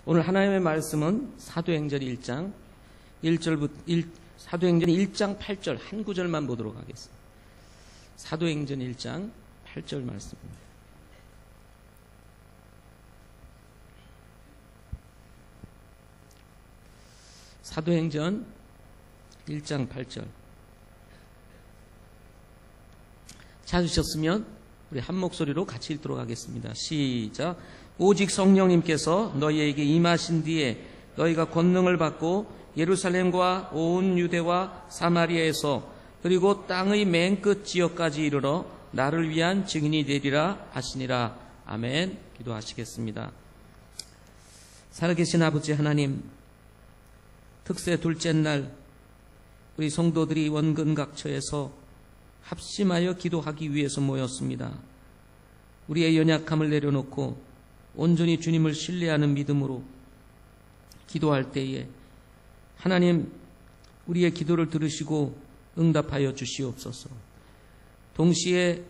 오늘 하나님의 말씀은 사도행전 1장 1절부터 사도행전 1장 8절 한 구절만 보도록 하겠습니다. 사도행전 1장 8절 말씀입니다. 사도행전 1장 8절 찾으셨으면 우리 한 목소리로 같이 읽도록 하겠습니다. 시작. 오직 성령님께서 너희에게 임하신 뒤에 너희가 권능을 받고 예루살렘과 온 유대와 사마리아에서 그리고 땅의 맨 끝 지역까지 이르러 나를 위한 증인이 되리라 하시니라. 아멘. 기도하시겠습니다. 살아계신 아버지 하나님, 특세 둘째 날 우리 성도들이 원근각처에서 합심하여 기도하기 위해서 모였습니다. 우리의 연약함을 내려놓고 온전히 주님을 신뢰하는 믿음으로 기도할 때에 하나님, 우리의 기도를 들으시고 응답하여 주시옵소서. 동시에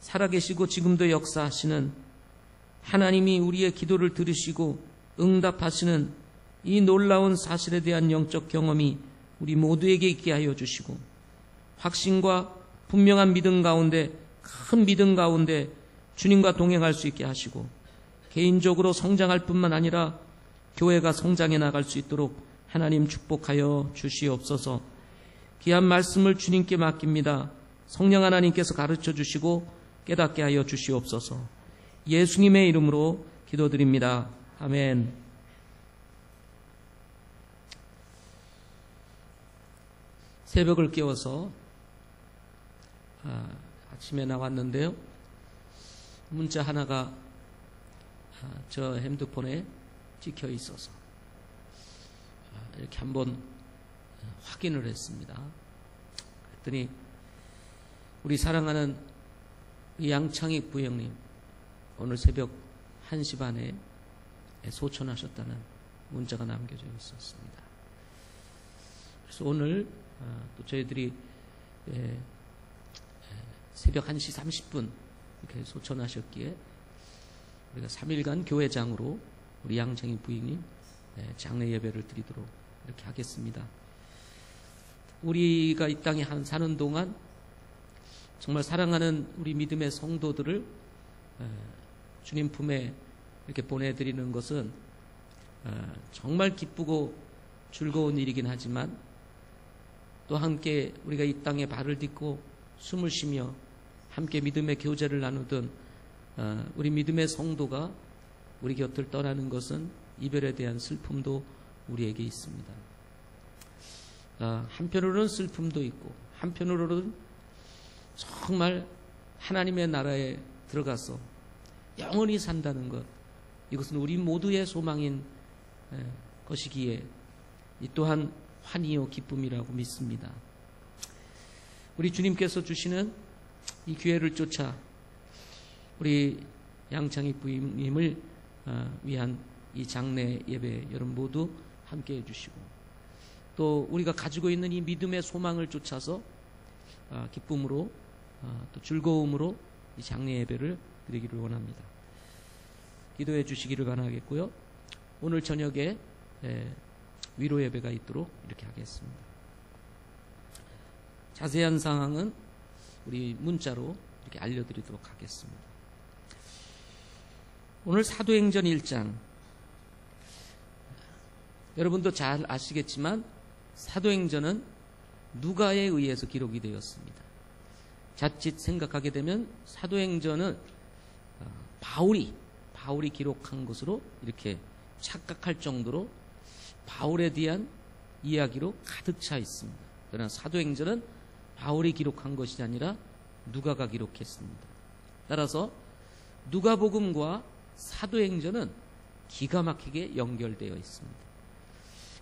살아계시고 지금도 역사하시는 하나님이 우리의 기도를 들으시고 응답하시는 이 놀라운 사실에 대한 영적 경험이 우리 모두에게 있게 하여 주시고, 확신과 분명한 믿음 가운데, 큰 믿음 가운데 주님과 동행할 수 있게 하시고, 개인적으로 성장할 뿐만 아니라 교회가 성장해 나갈 수 있도록 하나님 축복하여 주시옵소서. 귀한 말씀을 주님께 맡깁니다. 성령 하나님께서 가르쳐 주시고 깨닫게 하여 주시옵소서. 예수님의 이름으로 기도드립니다. 아멘. 새벽을 깨워서 아침에 나왔는데요, 문자 하나가 저 핸드폰에 찍혀 있어서 이렇게 한번 확인을 했습니다. 그랬더니 우리 사랑하는 양창익 부형님 오늘 새벽 1시 반에 소천하셨다는 문자가 남겨져 있었습니다. 그래서 오늘 또 저희들이 새벽 1시 30분 이렇게 소천하셨기에 우리가 3일간 교회장으로 우리 양창익 부형님 장례 예배를 드리도록 이렇게 하겠습니다. 우리가 이 땅에 사는 동안 정말 사랑하는 우리 믿음의 성도들을 주님 품에 이렇게 보내드리는 것은 정말 기쁘고 즐거운 일이긴 하지만, 또 함께 우리가 이 땅에 발을 딛고 숨을 쉬며 함께 믿음의 교제를 나누던 우리 믿음의 성도가 우리 곁을 떠나는 것은 이별에 대한 슬픔도 우리에게 있습니다. 한편으로는 슬픔도 있고, 한편으로는 정말 하나님의 나라에 들어가서 영원히 산다는 것, 이것은 우리 모두의 소망인 것이기에 이 또한 환희요 기쁨이라고 믿습니다. 우리 주님께서 주시는 이 기회를 쫓아 우리 양창익 부님을 위한 이 장례 예배 여러분 모두 함께 해주시고, 또 우리가 가지고 있는 이 믿음의 소망을 쫓아서 기쁨으로 또 즐거움으로 이 장례 예배를 드리기를 원합니다. 기도해 주시기를 바라겠고요. 오늘 저녁에 위로 예배가 있도록 이렇게 하겠습니다. 자세한 상황은 우리 문자로 이렇게 알려드리도록 하겠습니다. 오늘 사도행전 1장, 여러분도 잘 아시겠지만 사도행전은 누가에 의해서 기록이 되었습니다. 자칫 생각하게 되면 사도행전은 바울이 기록한 것으로 이렇게 착각할 정도로 바울에 대한 이야기로 가득 차 있습니다. 그러나 사도행전은 바울이 기록한 것이 아니라 누가가 기록했습니다. 따라서 누가복음과 사도행전은 기가 막히게 연결되어 있습니다.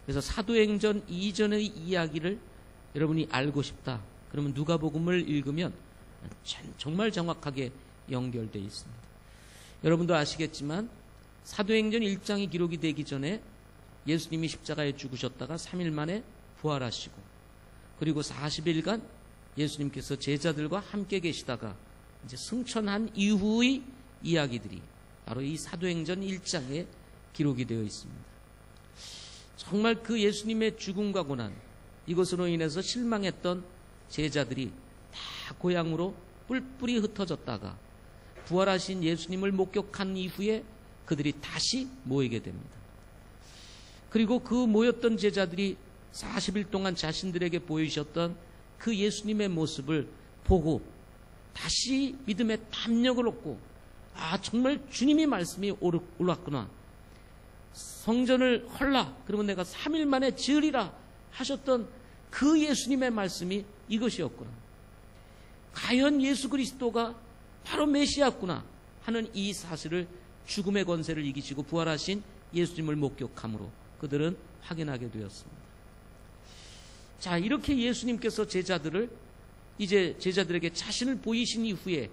그래서 사도행전 이전의 이야기를 여러분이 알고 싶다, 그러면 누가복음을 읽으면 정말 정확하게 연결되어 있습니다. 여러분도 아시겠지만 사도행전 1장이 기록이 되기 전에 예수님이 십자가에 죽으셨다가 3일 만에 부활하시고, 그리고 40일간 예수님께서 제자들과 함께 계시다가 이제 승천한 이후의 이야기들이 바로 이 사도행전 1장에 기록이 되어 있습니다. 정말 그 예수님의 죽음과 고난, 이것으로 인해서 실망했던 제자들이 다 고향으로 뿔뿔이 흩어졌다가 부활하신 예수님을 목격한 이후에 그들이 다시 모이게 됩니다. 그리고 그 모였던 제자들이 40일 동안 자신들에게 보이셨던 그 예수님의 모습을 보고 다시 믿음의 담력을 얻고, 정말 주님이 말씀이 옳았구나, 성전을 헐라 그러면 내가 3일 만에 지으리라 하셨던 그 예수님의 말씀이 이것이었구나, 과연 예수 그리스도가 바로 메시아구나 하는 이 사실을 죽음의 권세를 이기시고 부활하신 예수님을 목격함으로 그들은 확인하게 되었습니다. 자, 이렇게 예수님께서 이제 제자들에게 자신을 보이신 이후에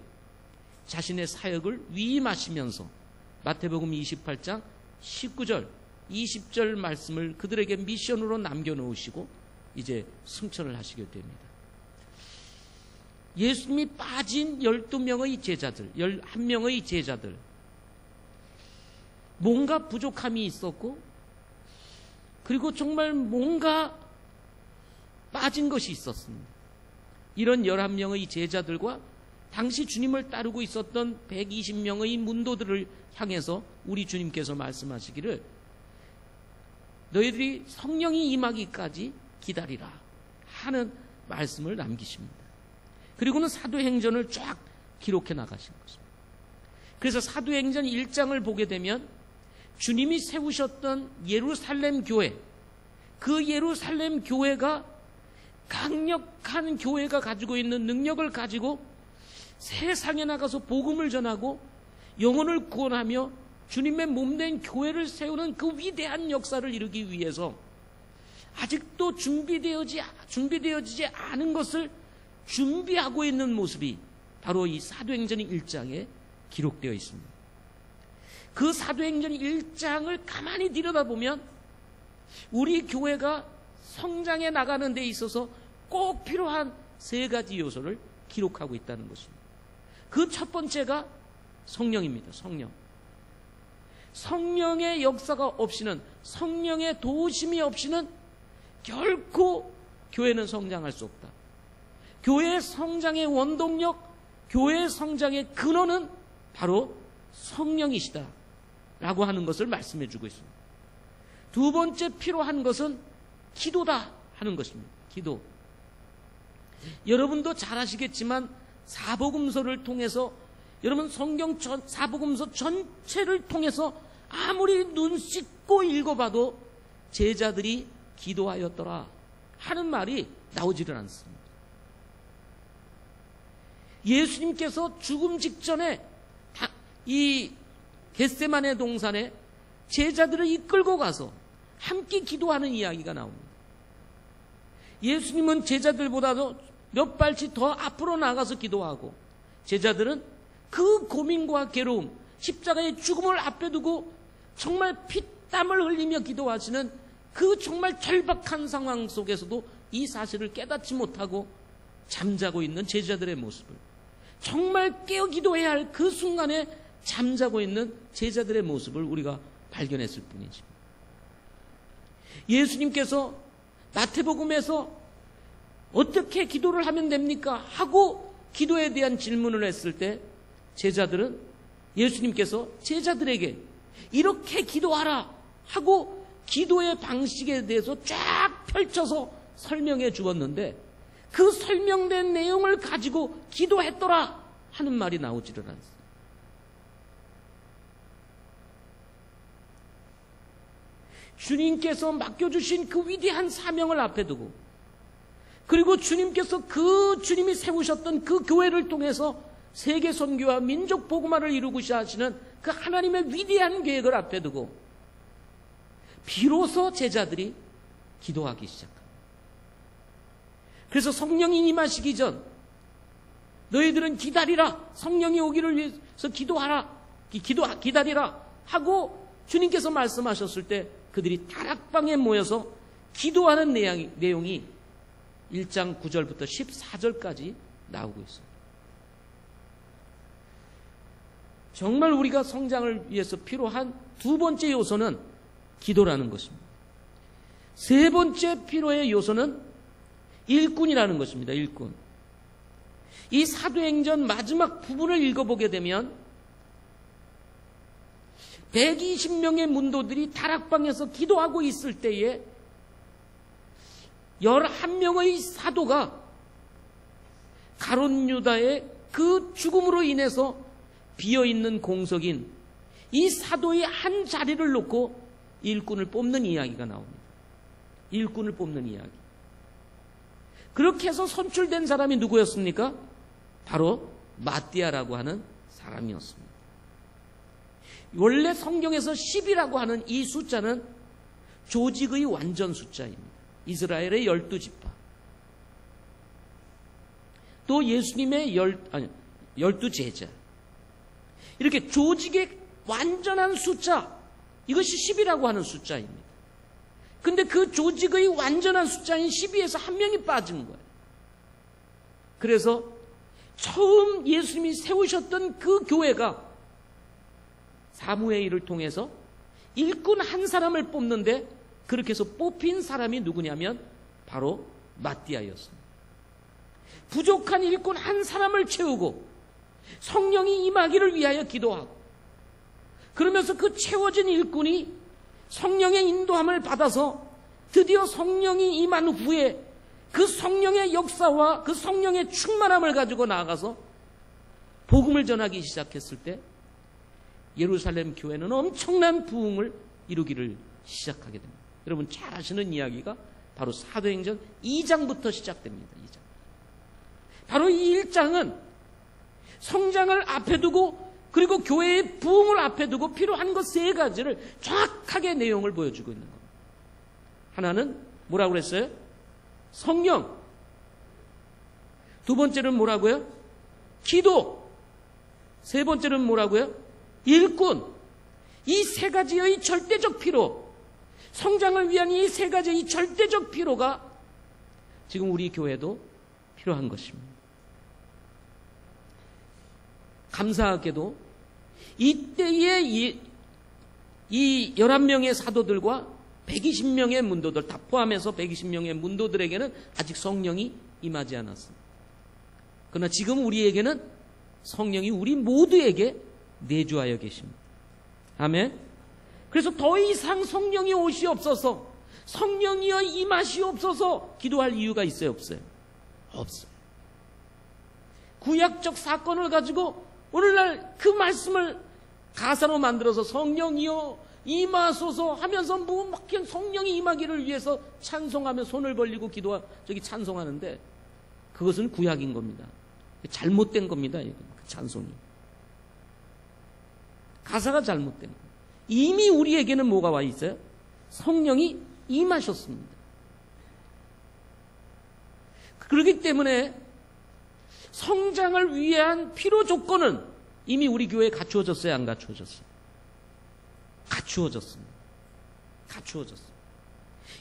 자신의 사역을 위임하시면서 마태복음 28장 19절 20절 말씀을 그들에게 미션으로 남겨놓으시고 이제 승천을 하시게 됩니다. 예수님이 빠진 12명의 제자들, 11명의 제자들, 뭔가 부족함이 있었고, 그리고 정말 뭔가 빠진 것이 있었습니다. 이런 11명의 제자들과 당시 주님을 따르고 있었던 120명의 문도들을 향해서 우리 주님께서 말씀하시기를 너희들이 성령이 임하기까지 기다리라 하는 말씀을 남기십니다. 그리고는 사도행전을 쫙 기록해 나가신 것입니다. 그래서 사도행전 1장을 보게 되면 주님이 세우셨던 예루살렘 교회, 그 예루살렘 교회가 강력한 교회가 가지고 있는 능력을 가지고 세상에 나가서 복음을 전하고 영혼을 구원하며 주님의 몸된 교회를 세우는 그 위대한 역사를 이루기 위해서 아직도 준비되어지지 않은 것을 준비하고 있는 모습이 바로 이 사도행전 1장에 기록되어 있습니다. 그 사도행전 1장을 가만히 들여다보면 우리 교회가 성장해 나가는 데 있어서 꼭 필요한 3가지 요소를 기록하고 있다는 것입니다. 그 첫 번째가 성령입니다. 성령의 역사가 없이는, 성령의 도우심이 없이는 결코 교회는 성장할 수 없다. 교회의 성장의 원동력, 교회의 성장의 근원은 바로 성령이시다 라고 하는 것을 말씀해 주고 있습니다. 두 번째 필요한 것은 기도다 하는 것입니다. 기도. 여러분도 잘 아시겠지만 사복음서를 통해서, 여러분 성경 사복음서 전체를 통해서 아무리 눈 씻고 읽어봐도 제자들이 기도하였더라 하는 말이 나오지를 않습니다. 예수님께서 죽음 직전에 이 겟세마네 동산에 제자들을 이끌고 가서 함께 기도하는 이야기가 나옵니다. 예수님은 제자들보다도 몇 발치 더 앞으로 나가서 기도하고, 제자들은 그 고민과 괴로움, 십자가의 죽음을 앞에 두고 정말 피땀을 흘리며 기도하시는 그 정말 절박한 상황 속에서도 이 사실을 깨닫지 못하고 잠자고 있는 제자들의 모습을, 정말 깨어 기도해야 할 그 순간에 잠자고 있는 제자들의 모습을 우리가 발견했을 뿐이지. 예수님께서 마태복음에서 어떻게 기도를 하면 됩니까? 하고 기도에 대한 질문을 했을 때 제자들은, 예수님께서 제자들에게 이렇게 기도하라 하고 기도의 방식에 대해서 쫙 펼쳐서 설명해 주었는데 그 설명된 내용을 가지고 기도했더라 하는 말이 나오지를 않습니다. 주님께서 맡겨주신 그 위대한 사명을 앞에 두고, 그리고 주님께서 주님이 세우셨던 그 교회를 통해서 세계 선교와 민족 복음화를 이루고자 하시는 그 하나님의 위대한 계획을 앞에 두고 비로소 제자들이 기도하기 시작합니다. 그래서 성령이 임하시기 전 너희들은 기다리라, 성령이 오기를 위해서 기다리라 하고 주님께서 말씀하셨을 때 그들이 다락방에 모여서 기도하는 내용이 1장 9절부터 14절까지 나오고 있습니다. 정말 우리가 성장을 위해서 필요한 두 번째 요소는 기도라는 것입니다. 세 번째 필요의 요소는 일꾼이라는 것입니다. 일꾼. 이 사도행전 마지막 부분을 읽어보게 되면 120명의 문도들이 다락방에서 기도하고 있을 때에 11명의 사도가 가룟 유다의 그 죽음으로 인해서 비어있는 공석인 이 사도의 한 자리를 놓고 일꾼을 뽑는 이야기가 나옵니다. 일꾼을 뽑는 이야기. 그렇게 해서 선출된 사람이 누구였습니까? 바로 마띠아라고 하는 사람이었습니다. 원래 성경에서 10이라고 하는 이 숫자는 조직의 완전 숫자입니다. 이스라엘의 12지파. 또 예수님의 12제자. 이렇게 조직의 완전한 숫자, 이것이 10이라고 하는 숫자입니다. 근데 그 조직의 완전한 숫자인 12에서 한 명이 빠진 거예요. 그래서 처음 예수님이 세우셨던 그 교회가 사무엘을 통해서 일꾼 한 사람을 뽑는데 그렇게 해서 뽑힌 사람이 누구냐면 바로 마띠아였습니다. 부족한 일꾼 한 사람을 채우고 성령이 임하기를 위하여 기도하고 그러면서 그 채워진 일꾼이 성령의 인도함을 받아서 드디어 성령이 임한 후에 그 성령의 역사와 그 성령의 충만함을 가지고 나아가서 복음을 전하기 시작했을 때 예루살렘 교회는 엄청난 부흥을 이루기를 시작하게 됩니다. 여러분 잘 아시는 이야기가 바로 사도행전 2장부터 시작됩니다. 2장. 바로 이 1장은 성장을 앞에 두고 그리고 교회의 부흥을 앞에 두고 필요한 것 세 가지를 정확하게 내용을 보여주고 있는 겁니다. 하나는 뭐라고 그랬어요? 성령. 두 번째는 뭐라고요? 기도. 세 번째는 뭐라고요? 일꾼. 이 세 가지의 절대적 필요, 성장을 위한 이 세 가지의 이 절대적 필요가 지금 우리 교회도 필요한 것입니다. 감사하게도 이때의 이 11명의 사도들과 120명의 문도들 다 포함해서 120명의 문도들에게는 아직 성령이 임하지 않았습니다. 그러나 지금 우리에게는 성령이 우리 모두에게 내주하여 계십니다. 아멘. 그래서 더 이상 성령이 오시옵소서, 성령이여 임하시옵소서 기도할 이유가 있어요, 없어요? 없어요. 구약적 사건을 가지고 오늘날 그 말씀을 가사로 만들어서 성령이여 임하소서 하면서 막 성령이 임하기를 위해서 찬송하며 손을 벌리고 찬송하는데 그것은 구약인 겁니다. 잘못된 겁니다. 그 찬송이. 가사가 잘못된 거예요. 이미 우리에게는 뭐가 와 있어요? 성령이 임하셨습니다. 그렇기 때문에 성장을 위한 필요 조건은 이미 우리 교회에 갖추어졌어요, 안 갖추어졌어요? 갖추어졌습니다. 갖추어졌어요.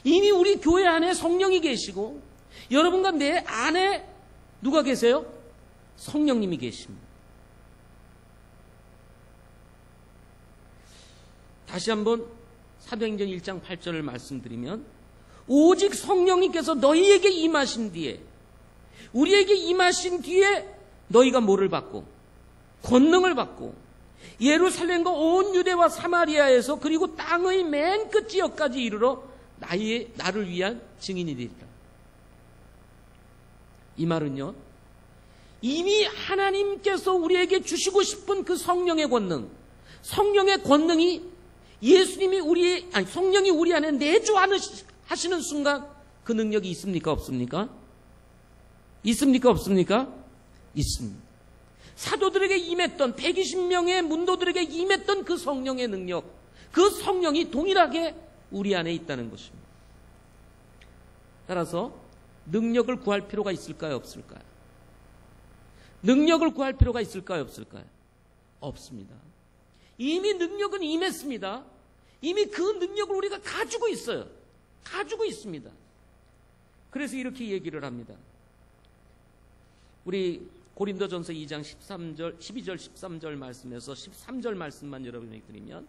이미 우리 교회 안에 성령이 계시고 여러분과 내 안에 누가 계세요? 성령님이 계십니다. 다시 한번 사도행전 1장 8절을 말씀드리면 오직 성령님께서 너희에게 임하신 뒤에, 우리에게 임하신 뒤에 너희가 뭐를 받고? 권능을 받고 예루살렘과 온 유대와 사마리아에서 그리고 땅의 맨 끝 지역까지 이르러 나를 위한 증인이 되리라. 이 말은요, 이미 하나님께서 우리에게 주시고 싶은 그 성령의 권능, 성령의 권능이 성령이 우리 안에 내주하시는 순간 그 능력이 있습니까? 없습니까? 있습니까? 없습니까? 있습니다. 사도들에게 임했던 120명의 문도들에게 임했던 그 성령의 능력, 그 성령이 동일하게 우리 안에 있다는 것입니다. 따라서 능력을 구할 필요가 있을까요? 없을까요? 능력을 구할 필요가 있을까요? 없을까요? 없습니다. 이미 능력은 임했습니다. 이미 그 능력을 우리가 가지고 있어요. 가지고 있습니다. 그래서 이렇게 얘기를 합니다. 우리 고린도전서 2장 12절 13절 말씀에서 13절 말씀만 여러분에게 드리면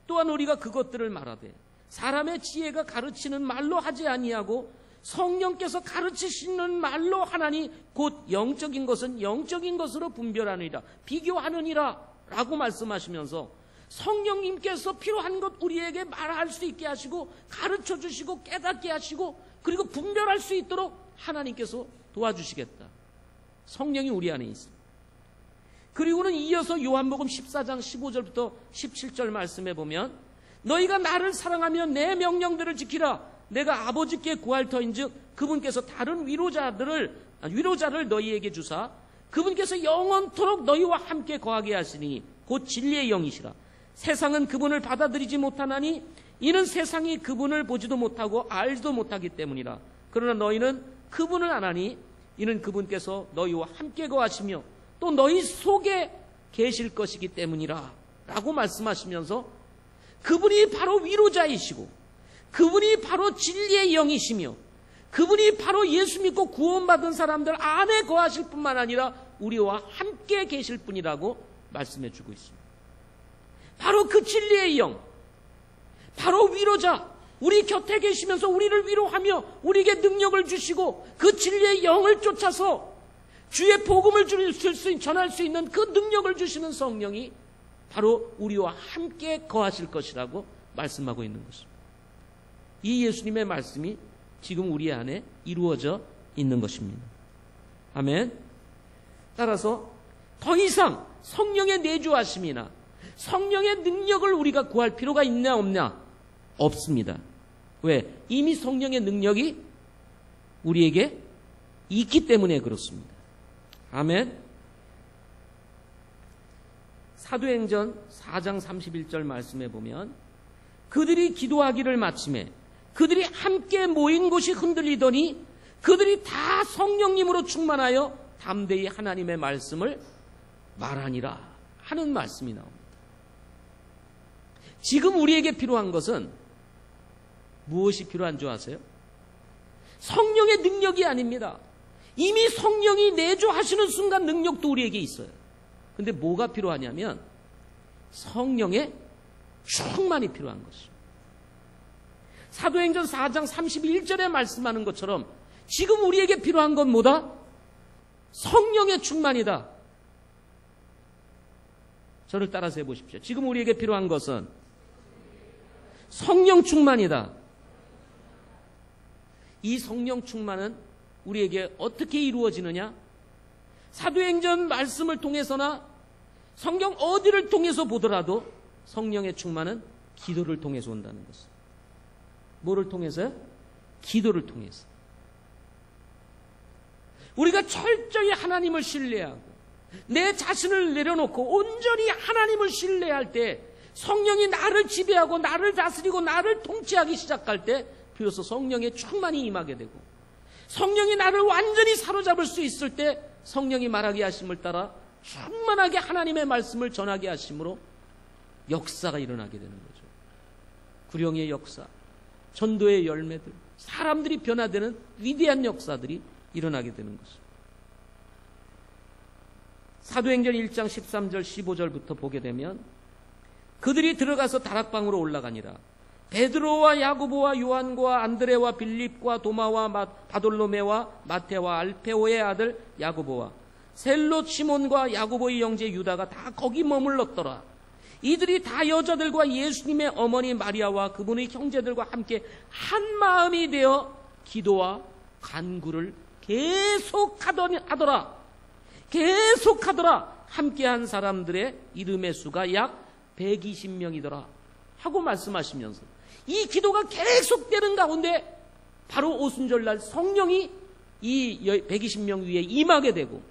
또한 우리가 그것들을 말하되 사람의 지혜가 가르치는 말로 하지 아니하고 성령께서 가르치시는 말로 하나니 곧 영적인 것은 영적인 것으로 분별하느니라, 비교하느니라 라고 말씀하시면서 성령님께서 필요한 것 우리에게 말할 수 있게 하시고 가르쳐 주시고 깨닫게 하시고 그리고 분별할 수 있도록 하나님께서 도와주시겠다. 성령이 우리 안에 있습니다. 그리고는 이어서 요한복음 14장 15절부터 17절 말씀해 보면 너희가 나를 사랑하면 내 명령들을 지키라. 내가 아버지께 구할 터인즉 그분께서 다른 위로자를 너희에게 주사 그분께서 영원토록 너희와 함께 거하게 하시니 곧 진리의 영이시라. 세상은 그분을 받아들이지 못하나니 이는 세상이 그분을 보지도 못하고 알지도 못하기 때문이라. 그러나 너희는 그분을 아나니 이는 그분께서 너희와 함께 거하시며 또 너희 속에 계실 것이기 때문이라 라고 말씀하시면서 그분이 바로 위로자이시고 그분이 바로 진리의 영이시며 그분이 바로 예수 믿고 구원받은 사람들 안에 거하실 뿐만 아니라 우리와 함께 계실 분이라고 말씀해 주고 있습니다. 바로 그 진리의 영, 바로 위로자, 우리 곁에 계시면서 우리를 위로하며 우리에게 능력을 주시고 그 진리의 영을 쫓아서 주의 복음을 전할 수 있는 그 능력을 주시는 성령이 바로 우리와 함께 거하실 것이라고 말씀하고 있는 것입니다. 이 예수님의 말씀이 지금 우리 안에 이루어져 있는 것입니다. 아멘. 따라서 더 이상 성령의 내주하심이나 성령의 능력을 우리가 구할 필요가 있냐 없냐? 없습니다. 왜? 이미 성령의 능력이 우리에게 있기 때문에 그렇습니다. 아멘. 사도행전 4장 31절 말씀해 보면 그들이 기도하기를 마침에 그들이 함께 모인 곳이 흔들리더니 그들이 다 성령님으로 충만하여 담대히 하나님의 말씀을 말하니라 하는 말씀이 나옵니다. 지금 우리에게 필요한 것은 무엇이 필요한 줄 아세요? 성령의 능력이 아닙니다. 이미 성령이 내주하시는 순간 능력도 우리에게 있어요. 근데 뭐가 필요하냐면 성령의 충만이 필요한 것이죠. 사도행전 4장 31절에 말씀하는 것처럼 지금 우리에게 필요한 건 뭐다? 성령의 충만이다. 저를 따라서 해보십시오. 지금 우리에게 필요한 것은 성령 충만이다. 이 성령 충만은 우리에게 어떻게 이루어지느냐? 사도행전 말씀을 통해서나 성경 어디를 통해서 보더라도 성령의 충만은 기도를 통해서 온다는 것입니다. 뭐를 통해서요? 기도를 통해서. 우리가 철저히 하나님을 신뢰하고 내 자신을 내려놓고 온전히 하나님을 신뢰할 때 성령이 나를 지배하고 나를 다스리고 나를 통치하기 시작할 때 비로소 성령의 충만이 임하게 되고 성령이 나를 완전히 사로잡을 수 있을 때 성령이 말하게 하심을 따라 충만하게 하나님의 말씀을 전하게 하심으로 역사가 일어나게 되는 거죠. 구령의 역사, 전도의 열매들, 사람들이 변화되는 위대한 역사들이 일어나게 되는 것입니다. 사도행전 1장 13절 15절부터 보게 되면 그들이 들어가서 다락방으로 올라가니라. 베드로와 야고보와 요한과 안드레와 빌립과 도마와 바돌로메와 마테와 알페오의 아들 야고보와 셀롯 시몬과 야고보의 형제 유다가 다 거기 머물렀더라. 이들이 다 여자들과 예수님의 어머니 마리아와 그분의 형제들과 함께 한 마음이 되어 기도와 간구를 계속하더라. 함께한 사람들의 이름의 수가 약 120명이더라 하고 말씀하시면서 이 기도가 계속되는 가운데 바로 오순절날 성령이 이 120명 위에 임하게 되고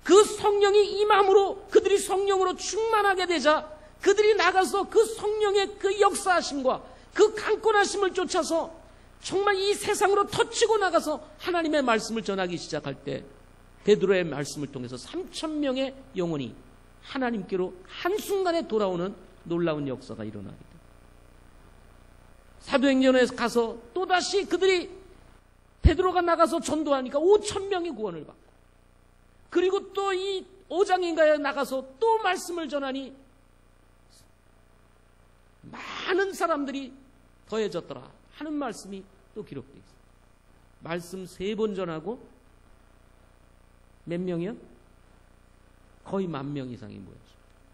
그 성령이 임함으로 그들이 성령으로 충만하게 되자 그들이 나가서 그 성령의 그 역사하심과 그 강권하심을 쫓아서 정말 이 세상으로 터치고 나가서 하나님의 말씀을 전하기 시작할 때 베드로의 말씀을 통해서 3,000명의 영혼이 하나님께로 한순간에 돌아오는 놀라운 역사가 일어나게 됩니다. 사도행전에 가서 또다시 그들이 베드로가 나가서 전도하니까 5,000명이 구원을 받고 그리고 또 이 5장인가에 나가서 또 말씀을 전하니 많은 사람들이 더해졌더라 하는 말씀이 또 기록되어 있습니다. 말씀 3번 전하고 몇 명이요? 거의 10,000명 이상이 모였죠.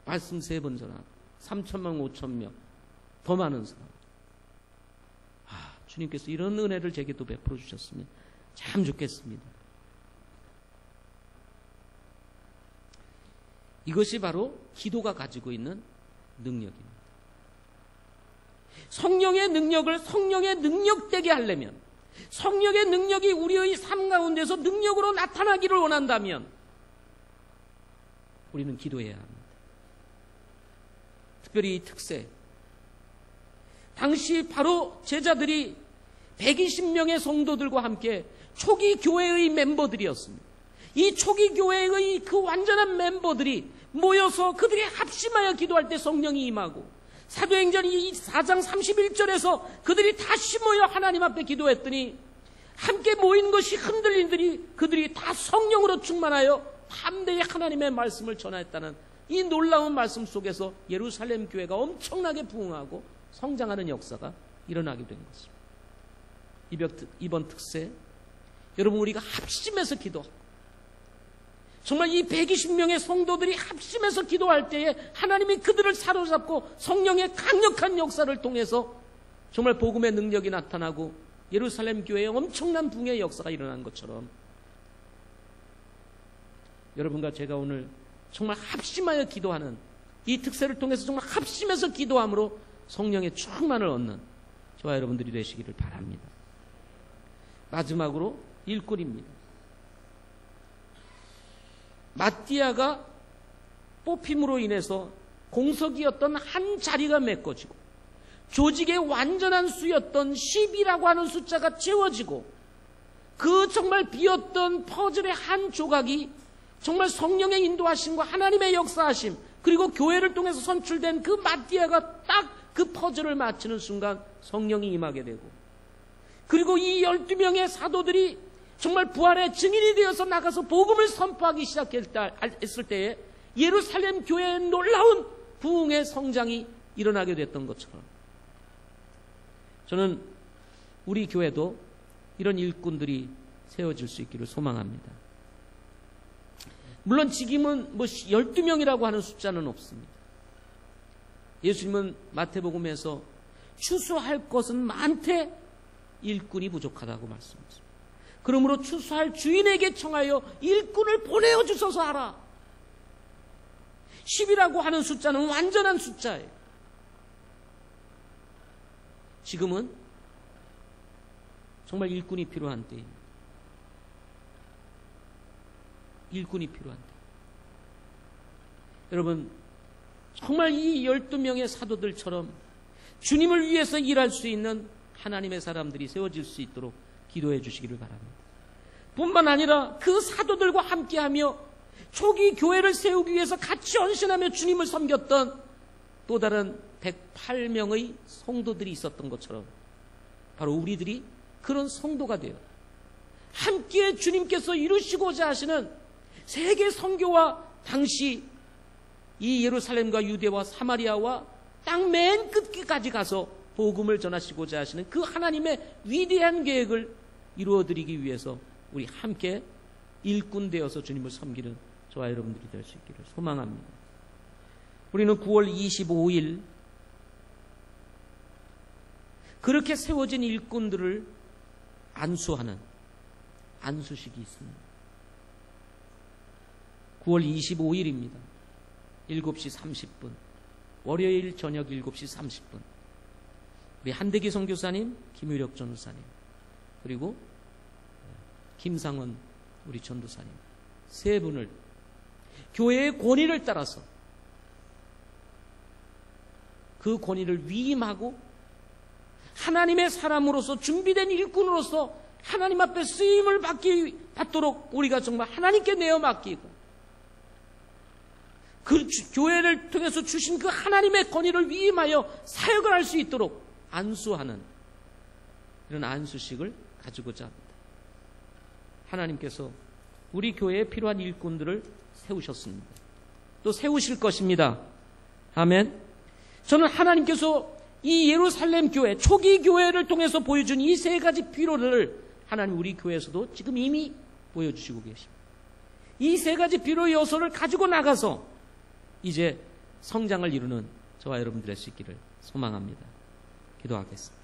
말씀 3번 전하고 3,000명, 5,000명 더 많은 사람. 주님께서 이런 은혜를 제게도 베풀어 주셨으면 참 좋겠습니다. 이것이 바로 기도가 가지고 있는 능력입니다. 성령의 능력을 성령의 능력되게 하려면, 성령의 능력이 우리의 삶 가운데서 능력으로 나타나기를 원한다면 우리는 기도해야 합니다. 특별히 이 특세, 당시 바로 제자들이 120명의 성도들과 함께 초기 교회의 멤버들이었습니다. 이 초기 교회의 그 완전한 멤버들이 모여서 그들이 합심하여 기도할 때 성령이 임하고, 사도행전 4장 31절에서 그들이 다시 모여 하나님 앞에 기도했더니 함께 모인 것이 흔들린들이 그들이 다 성령으로 충만하여 담대히 하나님의 말씀을 전하였다는 이 놀라운 말씀 속에서 예루살렘 교회가 엄청나게 부흥하고 성장하는 역사가 일어나게 된 것입니다. 이번 특세, 여러분 우리가 합심해서 기도하고, 정말 이 120명의 성도들이 합심해서 기도할 때에 하나님이 그들을 사로잡고 성령의 강력한 역사를 통해서 정말 복음의 능력이 나타나고 예루살렘 교회에 엄청난 붕의 역사가 일어난 것처럼, 여러분과 제가 오늘 정말 합심하여 기도하는 이 특세를 통해서 정말 합심해서 기도함으로 성령의 충만을 얻는 저와 여러분들이 되시기를 바랍니다. 마지막으로 일꾼입니다. 마띠아가 뽑힘으로 인해서 공석이었던 한 자리가 메꿔지고 조직의 완전한 수였던 10이라고 하는 숫자가 채워지고, 그 정말 비었던 퍼즐의 한 조각이 정말 성령의 인도하심과 하나님의 역사하심, 그리고 교회를 통해서 선출된 그 마띠아가 딱 그 퍼즐을 맞추는 순간 성령이 임하게 되고, 그리고 이 12명의 사도들이 정말 부활의 증인이 되어서 나가서 복음을 선포하기 시작했을 때에 예루살렘 교회의 놀라운 부흥의 성장이 일어나게 됐던 것처럼, 저는 우리 교회도 이런 일꾼들이 세워질 수 있기를 소망합니다. 물론 지금은 12명이라고 하는 숫자는 없습니다. 예수님은 마태복음에서 추수할 것은 많되 일꾼이 부족하다고 말씀하셨습니다. 그러므로 추수할 주인에게 청하여 일꾼을 보내어 주소서 하라. 10이라고 하는 숫자는 완전한 숫자예요. 지금은 정말 일꾼이 필요한 때입니다. 일꾼이 필요한 때. 여러분, 정말 이 12명의 사도들처럼 주님을 위해서 일할 수 있는 하나님의 사람들이 세워질 수 있도록 기도해 주시기를 바랍니다. 뿐만 아니라 그 사도들과 함께하며 초기 교회를 세우기 위해서 같이 헌신하며 주님을 섬겼던 또 다른 108명의 성도들이 있었던 것처럼, 바로 우리들이 그런 성도가 되어 함께 주님께서 이루시고자 하시는 세계 선교와 당시 이 예루살렘과 유대와 사마리아와 땅 맨 끝까지 가서 복음을 전하시고자 하시는 그 하나님의 위대한 계획을 이루어드리기 위해서 우리 함께 일꾼 되어서 주님을 섬기는 저와 여러분들이 될 수 있기를 소망합니다. 우리는 9월 25일 그렇게 세워진 일꾼들을 안수하는 안수식이 있습니다. 9월 25일입니다. 7시 30분, 월요일 저녁 7시 30분, 우리 한대기 선교사님, 김유력 전도사님, 그리고 김상원 우리 전도사님 세 분을 교회의 권위를 따라서 그 권위를 위임하고 하나님의 사람으로서 준비된 일꾼으로서 하나님 앞에 쓰임을 받도록 우리가 정말 하나님께 내어 맡기고, 그 교회를 통해서 주신 그 하나님의 권위를 위임하여 사역을 할 수 있도록 안수하는 이런 안수식을 가지고자 합니다. 하나님께서 우리 교회에 필요한 일꾼들을 세우셨습니다. 또 세우실 것입니다. 아멘. 저는 하나님께서 이 예루살렘 교회, 초기 교회를 통해서 보여준 이 세 가지 필요를 하나님 우리 교회에서도 지금 이미 보여주시고 계십니다. 이 세 가지 필요 요소를 가지고 나가서 이제 성장을 이루는 저와 여러분들의 수 있기를 소망합니다. 기도하겠습니다.